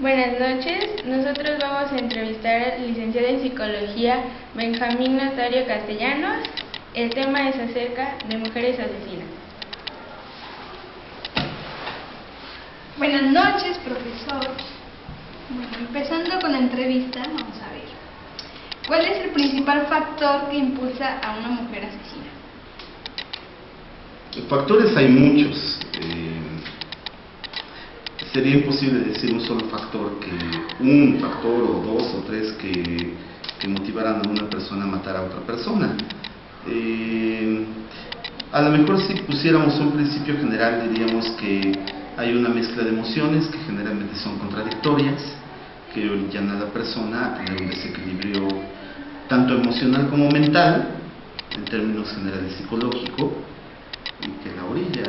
Buenas noches, nosotros vamos a entrevistar al licenciado en Psicología Benjamín Notario Castellanos. El tema es acerca de mujeres asesinas. Buenas noches, profesor. Bueno, empezando con la entrevista, vamos a ver. ¿Cuál es el principal factor que impulsa a una mujer asesina? Factores hay muchos. Sería imposible decir un solo factor, un factor o dos o tres que motivaran a una persona a matar a otra persona. A lo mejor si pusiéramos un principio general diríamos que hay una mezcla de emociones que generalmente son contradictorias, que orillan a la persona a tener un desequilibrio tanto emocional como mental, en términos generales psicológico, y que la orilla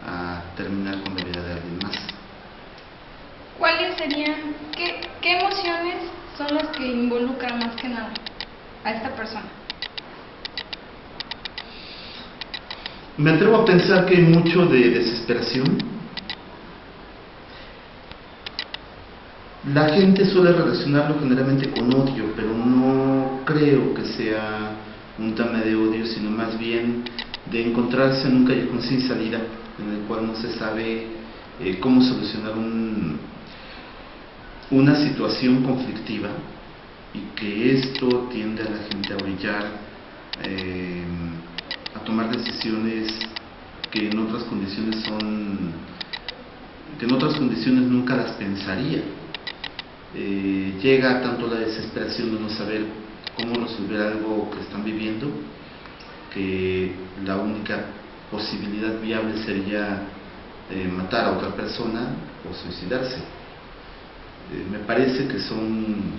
a terminar con la vida de alguien más. ¿Cuáles serían, qué emociones son las que involucran más que nada a esta persona? Me atrevo a pensar que hay mucho de desesperación. La gente suele relacionarlo generalmente con odio, pero no creo que sea un tema de odio, sino más bien de encontrarse en un callejón sin salida, en el cual no se sabe cómo solucionar una situación conflictiva, y que esto tiende a la gente a orillar a tomar decisiones que en otras condiciones nunca las pensaría. Llega tanto la desesperación de no saber cómo resolver algo que están viviendo, que la única posibilidad viable sería matar a otra persona o suicidarse. Me parece que son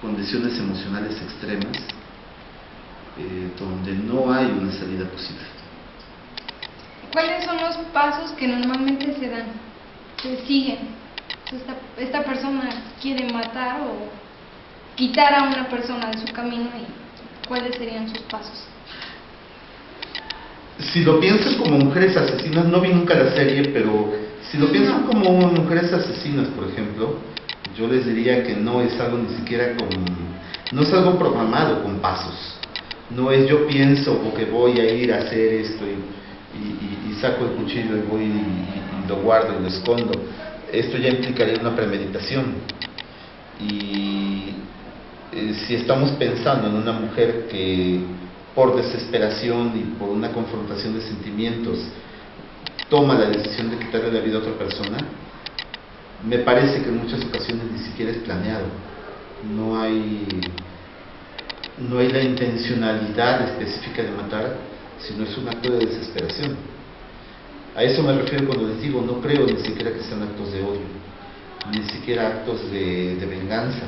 condiciones emocionales extremas donde no hay una salida posible. ¿Cuáles son los pasos que normalmente se siguen? Esta persona quiere matar o quitar a una persona de su camino, y ¿cuáles serían sus pasos? Si lo piensan como mujeres asesinas, no vi nunca la serie, pero si lo piensan como mujeres asesinas, por ejemplo, yo les diría que no es algo ni siquiera no es algo programado con pasos. No es yo pienso porque voy a ir a hacer esto y saco el cuchillo y voy y lo guardo y lo escondo. Esto ya implicaría una premeditación. Y si estamos pensando en una mujer que por desesperación y por una confrontación de sentimientos toma la decisión de quitarle la vida a otra persona, me parece que en muchas ocasiones ni siquiera es planeado. No hay la intencionalidad específica de matar, sino es un acto de desesperación. A eso me refiero cuando les digo, no creo ni siquiera que sean actos de odio, ni siquiera actos de venganza.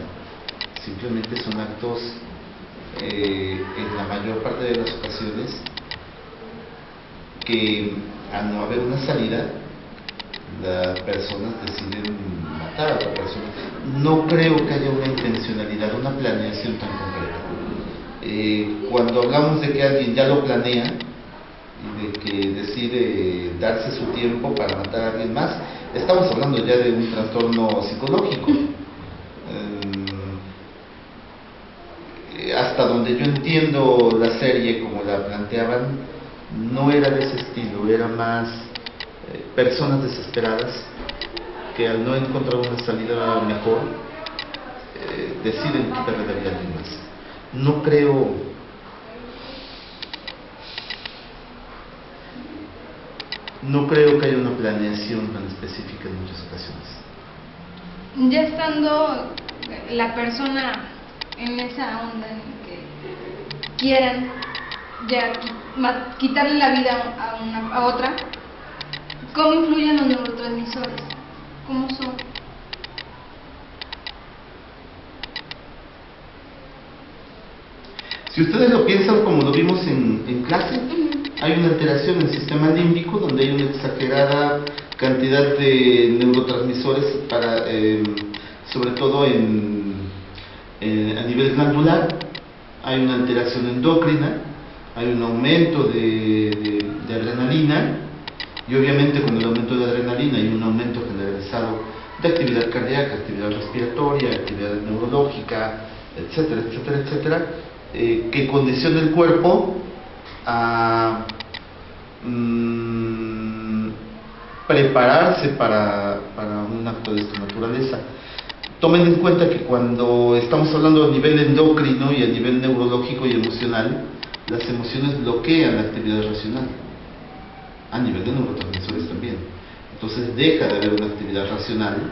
Simplemente son actos, en la mayor parte de las ocasiones, que al no haber una salida, las personas deciden matar a otra persona. No creo que haya una intencionalidad, una planeación tan concreta. Cuando hablamos de que alguien ya lo planea y de que decide darse su tiempo para matar a alguien más, estamos hablando ya de un trastorno psicológico. Hasta donde yo entiendo la serie como la planteaban, no era de ese estilo, era más personas desesperadas que al no encontrar una salida mejor deciden quitarle la vida a alguien más. No creo que haya una planeación tan específica en muchas ocasiones. Ya estando la persona en esa onda en que quieran ya quitarle la vida a otra, ¿cómo influyen los neurotransmisores? ¿Cómo son? Si ustedes lo piensan como lo vimos en clase, hay una alteración en el sistema límbico donde hay una exagerada cantidad de neurotransmisores sobre todo a nivel glandular. Hay una alteración endocrina, hay un aumento de adrenalina, y obviamente con el aumento de adrenalina hay un aumento generalizado de actividad cardíaca, actividad respiratoria, actividad neurológica, etcétera, etcétera, etcétera, que condiciona el cuerpo a prepararse para un acto de esta naturaleza. Tomen en cuenta que cuando estamos hablando a nivel endocrino y a nivel neurológico y emocional, las emociones bloquean la actividad racional, a nivel de neurotransmisores también. Entonces deja de haber una actividad racional,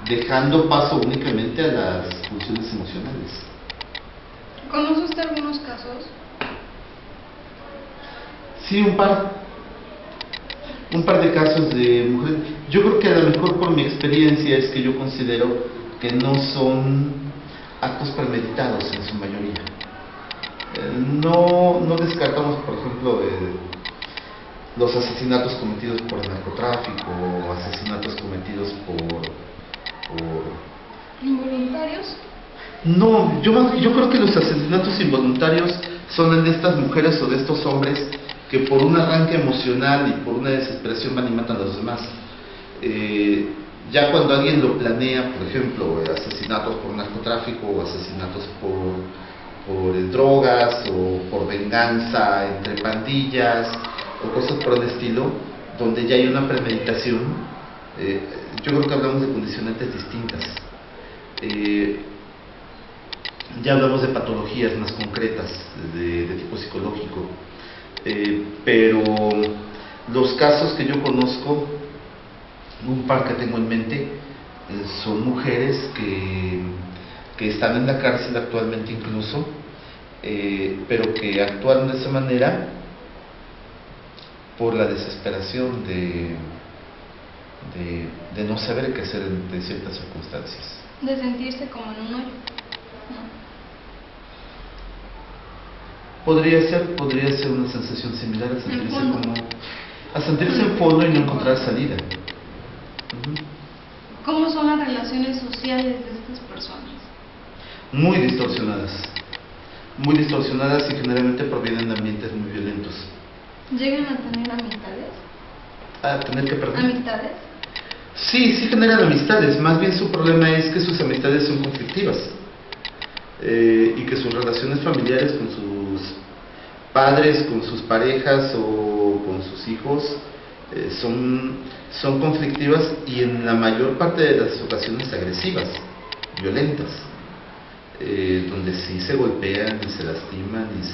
dejando paso únicamente a las funciones emocionales. ¿Conoce usted algunos casos? Sí, un par de casos de mujeres. Yo creo que a lo mejor por mi experiencia es que yo considero que no son actos premeditados en su mayoría. No descartamos, por ejemplo, los asesinatos cometidos por narcotráfico o asesinatos cometidos por ¿Involuntarios? No, yo creo que los asesinatos involuntarios son de estas mujeres o de estos hombres que por un arranque emocional y por una desesperación van y matan a los demás. Ya cuando alguien lo planea, por ejemplo, asesinatos por narcotráfico o asesinatos por drogas o por venganza entre pandillas o cosas por el estilo, donde ya hay una premeditación, yo creo que hablamos de condicionantes distintas. Ya hablamos de patologías más concretas de tipo psicológico, pero los casos que yo conozco, un par que tengo en mente, son mujeres que están en la cárcel actualmente incluso, pero que actúan de esa manera por la desesperación de no saber qué hacer de ciertas circunstancias. De sentirse como en un hoyo. Podría ser una sensación similar a sentirse en fondo y no encontrar salida. ¿Cómo son las relaciones sociales de estas personas? Muy distorsionadas y generalmente provienen de ambientes muy violentos. ¿Llegan a tener amistades? ¿A tener que perder? ¿Amistades? Sí generan amistades, más bien su problema es que sus amistades son conflictivas, y que sus relaciones familiares con sus padres, con sus parejas o con sus hijos son conflictivas y en la mayor parte de las ocasiones agresivas, violentas, donde sí se golpean y se lastiman y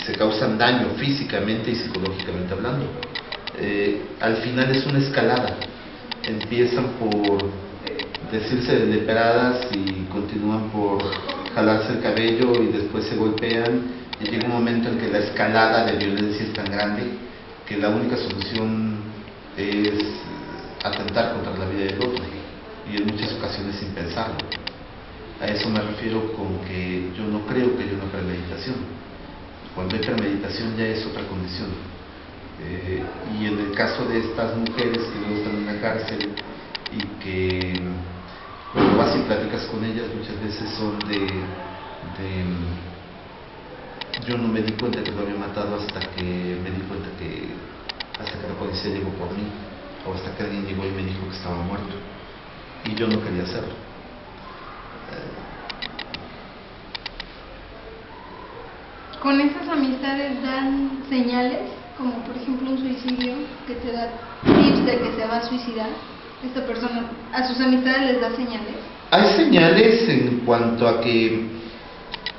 se causan daño físicamente y psicológicamente hablando. Al final es una escalada, empiezan por decirse desleperadas y continúan por jalarse el cabello y después se golpean y llega un momento en que la escalada de violencia es tan grande que la única solución es atentar contra la vida del otro y en muchas ocasiones sin pensarlo. A eso me refiero con que yo no creo que haya una premeditación. Cuando hay premeditación ya es otra condición. Y en el caso de estas mujeres que luego están en la cárcel y que cuando vas y platicas con ellas muchas veces son yo no me di cuenta que lo había matado hasta que me di cuenta hasta que la policía llegó por mí, o hasta que alguien llegó y me dijo que estaba muerto y yo no quería hacerlo. ¿Con estas amistades dan señales, como por ejemplo un suicidio, que te da tips de que se va a suicidar? ¿Esta persona a sus amistades les da señales? Hay señales en cuanto a que,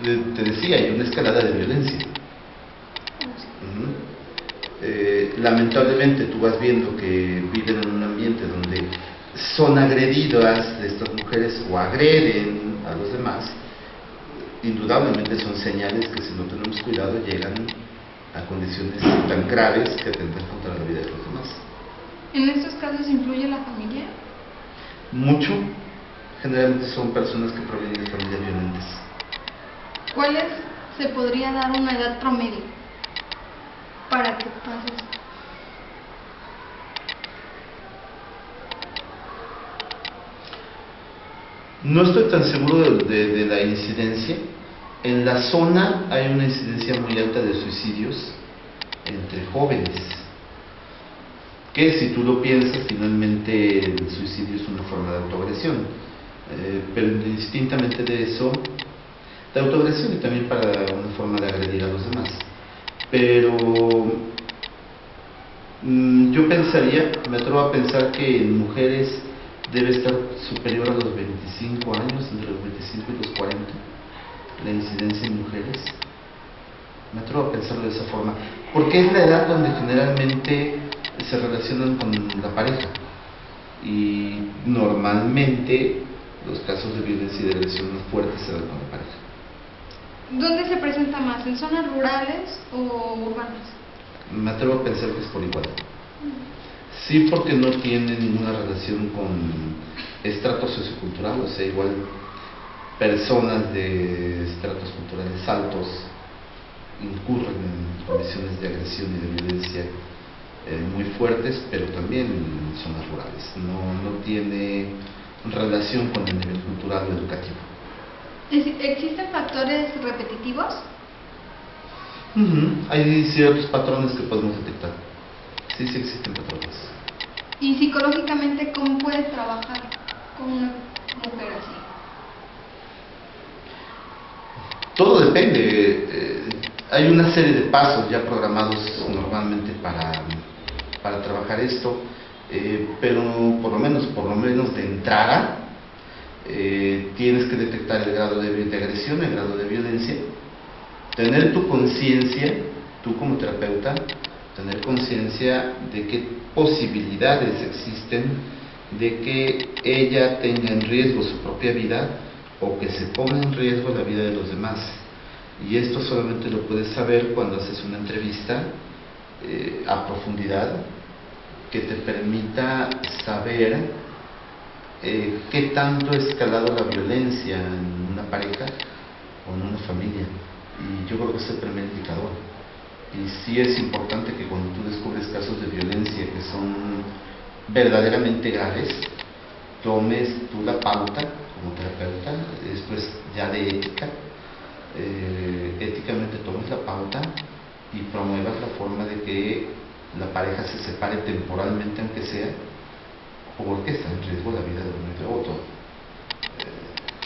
te decía, hay una escalada de violencia. Lamentablemente tú vas viendo que viven en un ambiente donde son agredidas de estas mujeres o agreden a los demás. Indudablemente son señales que si no tenemos cuidado llegan a condiciones tan graves que atentan contra la vida de los demás. ¿En estos casos influye la familia? Mucho. Generalmente son personas que provienen de familias violentas. ¿Cuáles se podría dar una edad promedio para que pase esto? No estoy tan seguro de la incidencia. En la zona hay una incidencia muy alta de suicidios entre jóvenes que si tú lo piensas, finalmente el suicidio es una forma de autoagresión. Pero indistintamente de eso, de autoagresión y también para una forma de agredir a los demás. Pero yo pensaría, me atrevo a pensar que en mujeres debe estar superior a los 25 años, entre los 25 y los 40, la incidencia en mujeres. Me atrevo a pensarlo de esa forma, porque es la edad donde generalmente se relacionan con la pareja, y normalmente los casos de violencia y de agresión más fuertes se dan con la pareja. ¿Dónde se presenta más? ¿En zonas rurales o urbanas? Me atrevo a pensar que es por igual. Sí, porque no tiene ninguna relación con estrato sociocultural, o sea, igual personas de estratos culturales altos incurren en condiciones de agresión y de violencia muy fuertes, pero también en zonas rurales. No tiene relación con el nivel cultural o educativo. ¿Existen factores repetitivos? Hay ciertos patrones que podemos detectar. Sí existen patrones. ¿Y psicológicamente cómo puedes trabajar con una mujer así? Todo depende. Hay una serie de pasos ya programados normalmente para trabajar esto, pero por lo menos de entrada, tienes que detectar el grado de agresión, el grado de violencia, tener tu conciencia, tú como terapeuta, tener conciencia de qué posibilidades existen de que ella tenga en riesgo su propia vida o que se ponga en riesgo la vida de los demás. Y esto solamente lo puedes saber cuando haces una entrevista a profundidad que te permita saber qué tanto ha escalado la violencia en una pareja o en una familia. Y yo creo que es el primer indicador. Y sí es importante que cuando tú descubres casos de violencia que son verdaderamente graves, tomes tú la pauta como terapeuta, después ya de ética, éticamente tomes la pauta y promuevas la forma de que la pareja se separe temporalmente, aunque sea, porque está en riesgo la vida de uno y de otro.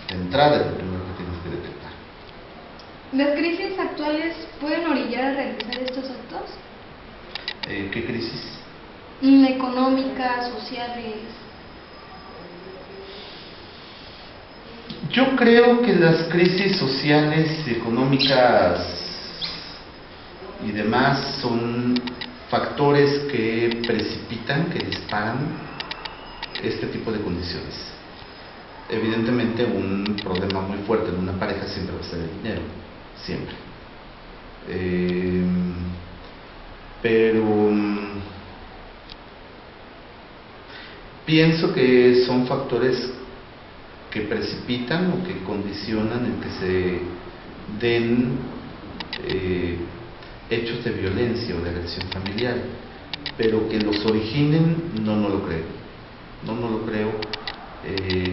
De entrada es lo primero que tienes que detectar. ¿Las crisis actuales pueden orillar a realizar estos actos? ¿Qué crisis? Económicas, sociales. Yo creo que las crisis sociales, económicas y demás son factores que precipitan, que disparan este tipo de condiciones. Evidentemente un problema muy fuerte en una pareja siempre va a ser el dinero, siempre. Pero pienso que son factores que precipitan o que condicionan el que se den hechos de violencia o de agresión familiar, pero que los originen, no lo creo. No lo creo.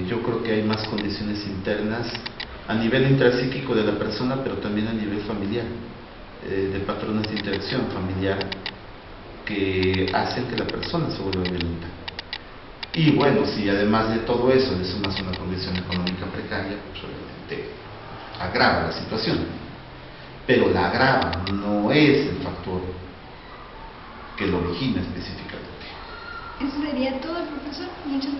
Yo creo que hay más condiciones internas a nivel intrapsíquico de la persona, pero también a nivel familiar, de patrones de interacción familiar que hacen que la persona se vuelva violenta. Y bueno, si además de todo eso le sumas una condición económica precaria, pues obviamente agrava la situación. Pero la agrava, no es el factor que lo origina específicamente. Eso sería todo, profesor. Muchas gracias.